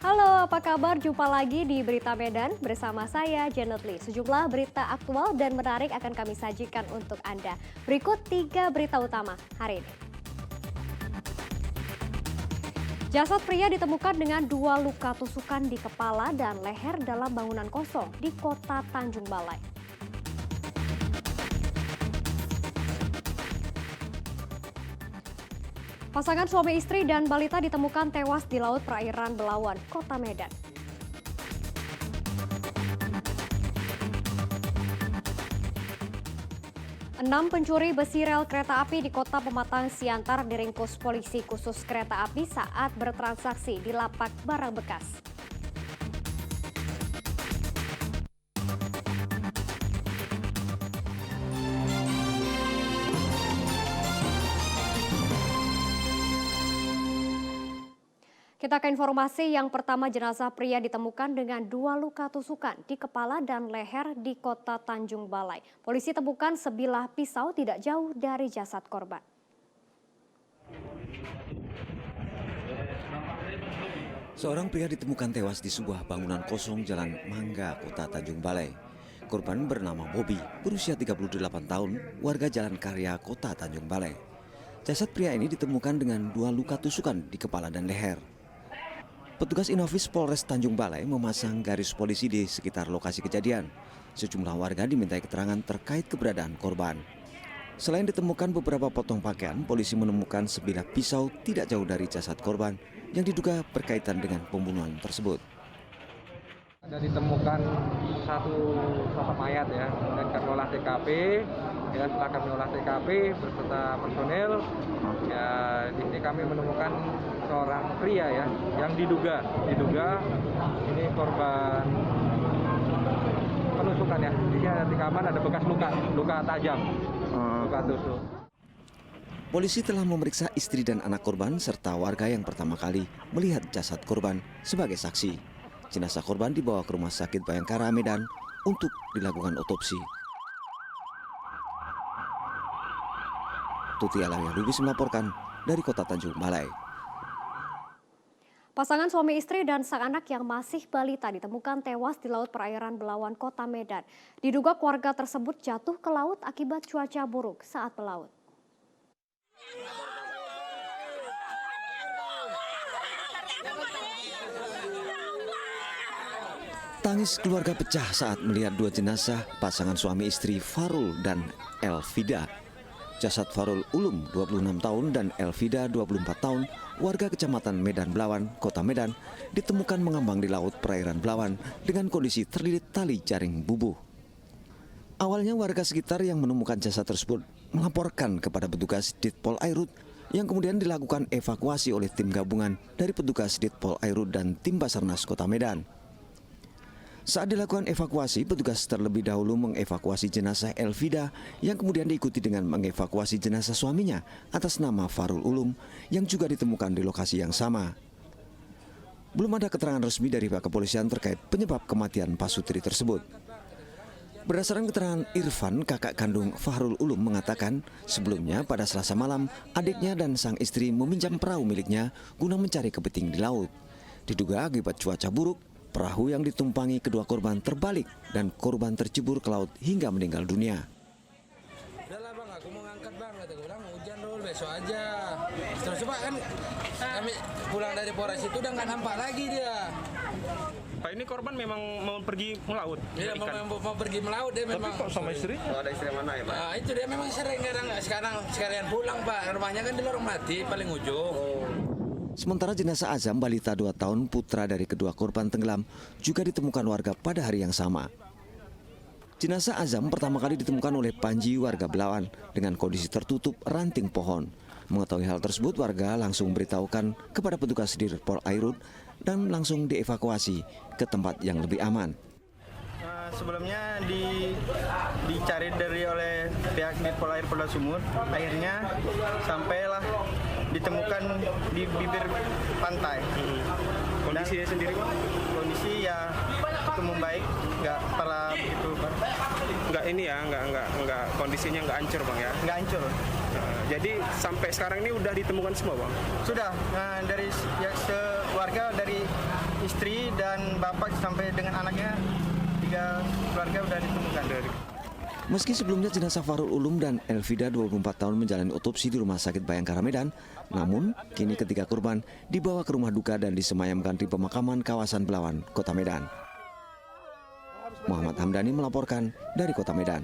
Halo, apa kabar? Jumpa lagi di Berita Medan bersama saya, Janet Lee. Sejumlah berita aktual dan menarik akan kami sajikan untuk Anda. Berikut 3 berita utama hari ini. Jasad pria ditemukan dengan 2 luka tusukan di kepala dan leher dalam bangunan kosong di kota Tanjung Balai. Pasangan suami istri dan balita ditemukan tewas di laut perairan Belawan, Kota Medan. Enam pencuri besi rel kereta api di Kota Pematang Siantar diringkus polisi khusus kereta api saat bertransaksi di lapak barang bekas. Kita ke informasi yang pertama, jenazah pria ditemukan dengan 2 luka tusukan di kepala dan leher di kota Tanjung Balai. Polisi temukan sebilah pisau tidak jauh dari jasad korban. Seorang pria ditemukan tewas di sebuah bangunan kosong Jalan Mangga, Kota Tanjung Balai. Korban bernama Bobby, berusia 38 tahun, warga Jalan Karya, Kota Tanjung Balai. Jasad pria ini ditemukan dengan 2 luka tusukan di kepala dan leher. Petugas Inafis Polres Tanjung Balai memasang garis polisi di sekitar lokasi kejadian. Sejumlah warga dimintai keterangan terkait keberadaan korban. Selain ditemukan beberapa potong pakaian, polisi menemukan sebilah pisau tidak jauh dari jasad korban yang diduga berkaitan dengan pembunuhan tersebut. Ada ditemukan satu sosok mayat ya, kemudian kami olah TKP, ya setelah kami olah TKP beserta personel, ya di sini kami menemukan seorang pria ya, yang diduga ini korban penusukan ya. Di sini ada tikaman, ada bekas luka tajam, luka tusuk. Polisi telah memeriksa istri dan anak korban serta warga yang pertama kali melihat jasad korban sebagai saksi. Jenazah korban dibawa ke Rumah Sakit Bayangkara, Medan untuk dilakukan otopsi. Tuti Alawiyah Lubis melaporkan dari Kota Tanjung Balai. Pasangan suami istri dan sang anak yang masih balita ditemukan tewas di laut perairan Belawan, Kota Medan. Diduga keluarga tersebut jatuh ke laut akibat cuaca buruk saat melaut. Tangis keluarga pecah saat melihat 2 jenazah pasangan suami istri Farul dan Elvida. Jasad Farul Ulum 26 tahun dan Elvida 24 tahun, warga Kecamatan Medan Belawan, Kota Medan, ditemukan mengambang di laut perairan Belawan dengan kondisi terlilit tali jaring bubuh. Awalnya warga sekitar yang menemukan jasad tersebut melaporkan kepada petugas Ditpol Airut yang kemudian dilakukan evakuasi oleh tim gabungan dari petugas Ditpol Airut dan tim Basarnas Kota Medan. Saat dilakukan evakuasi, petugas terlebih dahulu mengevakuasi jenazah Elvida yang kemudian diikuti dengan mengevakuasi jenazah suaminya atas nama Farul Ulum yang juga ditemukan di lokasi yang sama. Belum ada keterangan resmi dari pihak kepolisian terkait penyebab kematian pasutri tersebut. Berdasarkan keterangan Irfan, kakak kandung Farul Ulum mengatakan sebelumnya pada Selasa malam adiknya dan sang istri meminjam perahu miliknya guna mencari kepiting di laut. Diduga akibat cuaca buruk, perahu yang ditumpangi kedua korban terbalik dan korban tercebur ke laut hingga meninggal dunia. Udahlah bang, aku mau ngangkat bang, kata gue bilang hujan dulu besok aja. Terus coba kan kami pulang dari Polres itu udah nggak nampak lagi dia. Pak, ini korban memang mau pergi melaut? Iya mau pergi melaut dia memang. Tapi kok sama istri? Oh, ada istri mana ya Pak? Nah, itu dia memang sering sekarang sekalian pulang pak, rumahnya kan di Lorong Mati paling ujung. Sementara jenazah Azam, balita 2 tahun putra dari kedua korban tenggelam, juga ditemukan warga pada hari yang sama. Jenazah Azam pertama kali ditemukan oleh Panji, warga Belawan, dengan kondisi tertutup ranting pohon. Mengetahui hal tersebut, warga langsung memberitahukan kepada petugas Ditpol Airut dan langsung dievakuasi ke tempat yang lebih aman. Sebelumnya dicari oleh pihak Ditpol Air Polda Sumut, akhirnya sampailah ditemukan di bibir pantai. Kondisinya sendiri Pak? Kondisi ya itu membaik, nggak parah begitu Pak. Nggak ini ya, nggak kondisinya nggak hancur Bang ya? Nggak hancur. Jadi sampai sekarang ini udah ditemukan semua, Bang? Sudah dari keluarga, dari istri dan bapak sampai dengan anaknya, 3 keluarga udah ditemukan. Meski sebelumnya jenazah Farul Ulum dan Elvida 24 tahun menjalani otopsi di Rumah Sakit Bayangkara Medan, namun kini ketiga korban dibawa ke rumah duka dan disemayamkan di pemakaman kawasan Belawan, Kota Medan. Muhammad Hamdani melaporkan dari Kota Medan.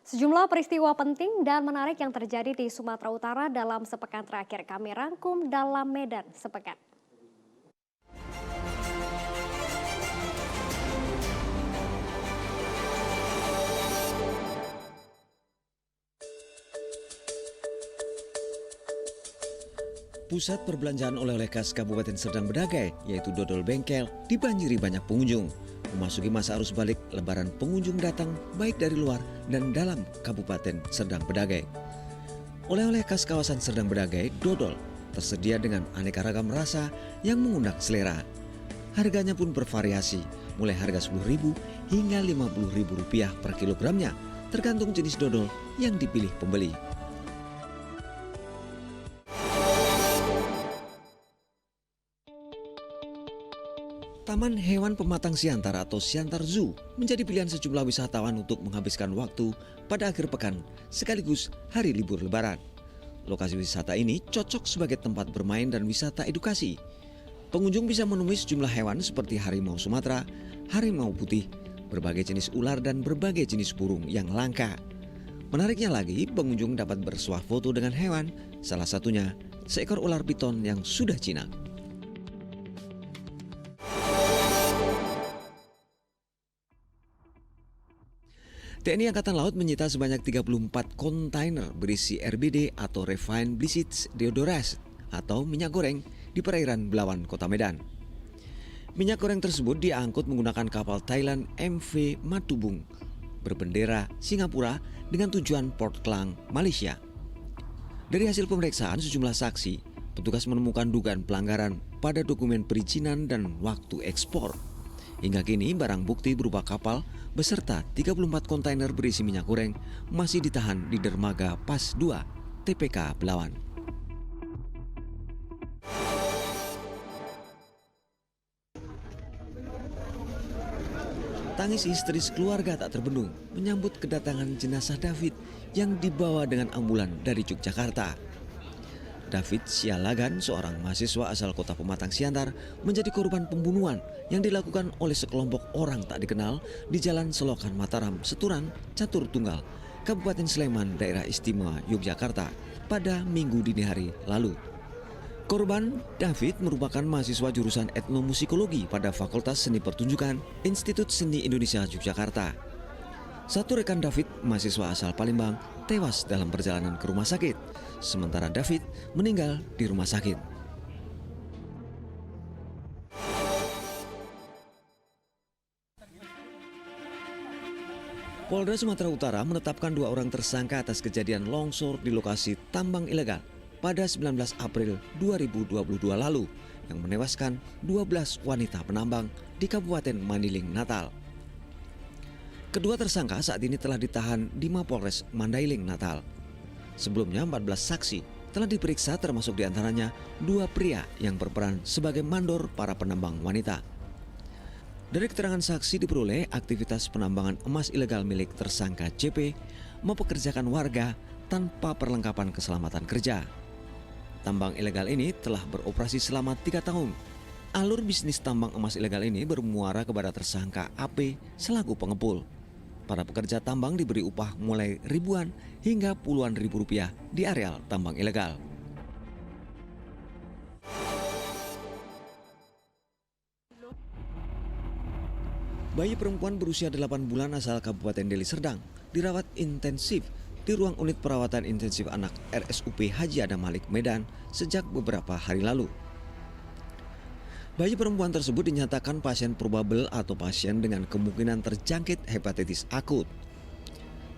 Sejumlah peristiwa penting dan menarik yang terjadi di Sumatera Utara dalam sepekan terakhir kami rangkum dalam Medan Sepekan. Pusat perbelanjaan oleh-oleh khas Kabupaten Serdang Bedagai, yaitu Dodol Bengkel, dibanjiri banyak pengunjung. Memasuki masa arus balik, lebaran pengunjung datang baik dari luar dan dalam Kabupaten Serdang Bedagai. Oleh-oleh khas kawasan Serdang Bedagai, Dodol, tersedia dengan aneka ragam rasa yang mengundang selera. Harganya pun bervariasi, mulai harga Rp10.000 hingga Rp50.000 per kilogramnya, tergantung jenis dodol yang dipilih pembeli. Taman Hewan Pematang Siantar atau Siantar Zoo menjadi pilihan sejumlah wisatawan untuk menghabiskan waktu pada akhir pekan sekaligus hari libur Lebaran. Lokasi wisata ini cocok sebagai tempat bermain dan wisata edukasi. Pengunjung bisa menemui sejumlah hewan seperti harimau Sumatera, harimau putih, berbagai jenis ular dan berbagai jenis burung yang langka. Menariknya lagi, pengunjung dapat bersuah foto dengan hewan, salah satunya seekor ular piton yang sudah jinak. TNI Angkatan Laut menyita sebanyak 34 kontainer berisi RBD atau Refined Bleached Deodorant atau minyak goreng di perairan Belawan, Kota Medan. Minyak goreng tersebut diangkut menggunakan kapal Thailand MV Matubung berbendera Singapura dengan tujuan Port Klang, Malaysia. Dari hasil pemeriksaan sejumlah saksi, petugas menemukan dugaan pelanggaran pada dokumen perizinan dan waktu ekspor. Hingga kini barang bukti berupa kapal beserta 34 kontainer berisi minyak goreng masih ditahan di dermaga Pas 2 TPK Belawan. Tangis histeris keluarga tak terbendung menyambut kedatangan jenazah David yang dibawa dengan ambulan dari Yogyakarta. David Sialagan, seorang mahasiswa asal kota Pematang Siantar, menjadi korban pembunuhan yang dilakukan oleh sekelompok orang tak dikenal di Jalan Selokan Mataram, Seturan, Catur Tunggal, Kabupaten Sleman, Daerah Istimewa Yogyakarta pada Minggu dini hari lalu. Korban David merupakan mahasiswa jurusan etnomusikologi pada Fakultas Seni Pertunjukan Institut Seni Indonesia Yogyakarta. Satu rekan David, mahasiswa asal Palembang, tewas dalam perjalanan ke rumah sakit, sementara David meninggal di rumah sakit. Polda Sumatera Utara menetapkan 2 orang tersangka atas kejadian longsor di lokasi tambang ilegal pada 19 April 2022 lalu yang menewaskan 12 wanita penambang di Kabupaten Maniling, Natal. Kedua tersangka saat ini telah ditahan di Mapolres Mandailing, Natal. Sebelumnya 14 saksi telah diperiksa termasuk diantaranya 2 pria yang berperan sebagai mandor para penambang wanita. Dari keterangan saksi diperoleh aktivitas penambangan emas ilegal milik tersangka CP mempekerjakan warga tanpa perlengkapan keselamatan kerja. Tambang ilegal ini telah beroperasi selama 3 tahun. Alur bisnis tambang emas ilegal ini bermuara kepada tersangka AP selaku pengepul. Para pekerja tambang diberi upah mulai ribuan hingga puluhan ribu rupiah di areal tambang ilegal. Bayi perempuan berusia 8 bulan asal Kabupaten Deli Serdang dirawat intensif di ruang unit perawatan intensif anak RSUP Haji Adam Malik Medan sejak beberapa hari lalu. Bayi perempuan tersebut dinyatakan pasien probable atau pasien dengan kemungkinan terjangkit hepatitis akut.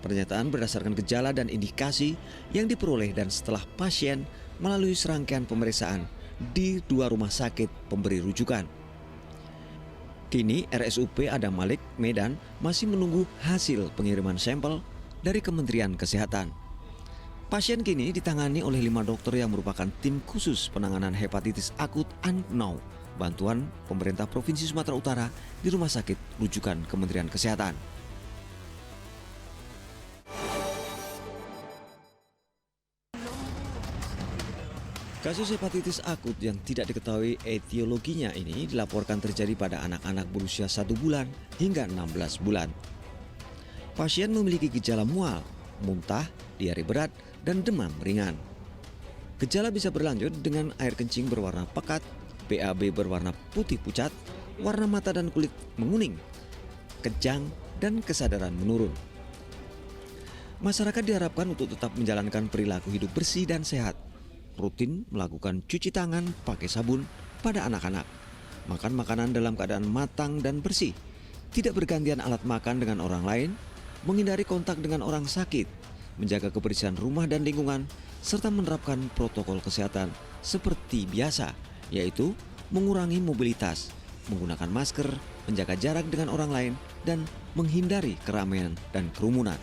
Pernyataan berdasarkan gejala dan indikasi yang diperoleh dan setelah pasien melalui serangkaian pemeriksaan di 2 rumah sakit pemberi rujukan. Kini RSUP Adam Malik Medan masih menunggu hasil pengiriman sampel dari Kementerian Kesehatan. Pasien kini ditangani oleh 5 dokter yang merupakan tim khusus penanganan hepatitis akut ANPNAU, bantuan pemerintah Provinsi Sumatera Utara di Rumah Sakit Rujukan Kementerian Kesehatan. Kasus hepatitis akut yang tidak diketahui etiologinya ini dilaporkan terjadi pada anak-anak berusia 1 bulan hingga 16 bulan. Pasien memiliki gejala mual, muntah, diare berat, dan demam ringan. Gejala bisa berlanjut dengan air kencing berwarna pekat, BAB berwarna putih pucat, warna mata dan kulit menguning, kejang, dan kesadaran menurun. Masyarakat diharapkan untuk tetap menjalankan perilaku hidup bersih dan sehat, rutin melakukan cuci tangan pakai sabun pada anak-anak, makan makanan dalam keadaan matang dan bersih, tidak bergantian alat makan dengan orang lain, menghindari kontak dengan orang sakit, menjaga kebersihan rumah dan lingkungan, serta menerapkan protokol kesehatan seperti biasa, yaitu mengurangi mobilitas, menggunakan masker, menjaga jarak dengan orang lain, dan menghindari keramaian dan kerumunan.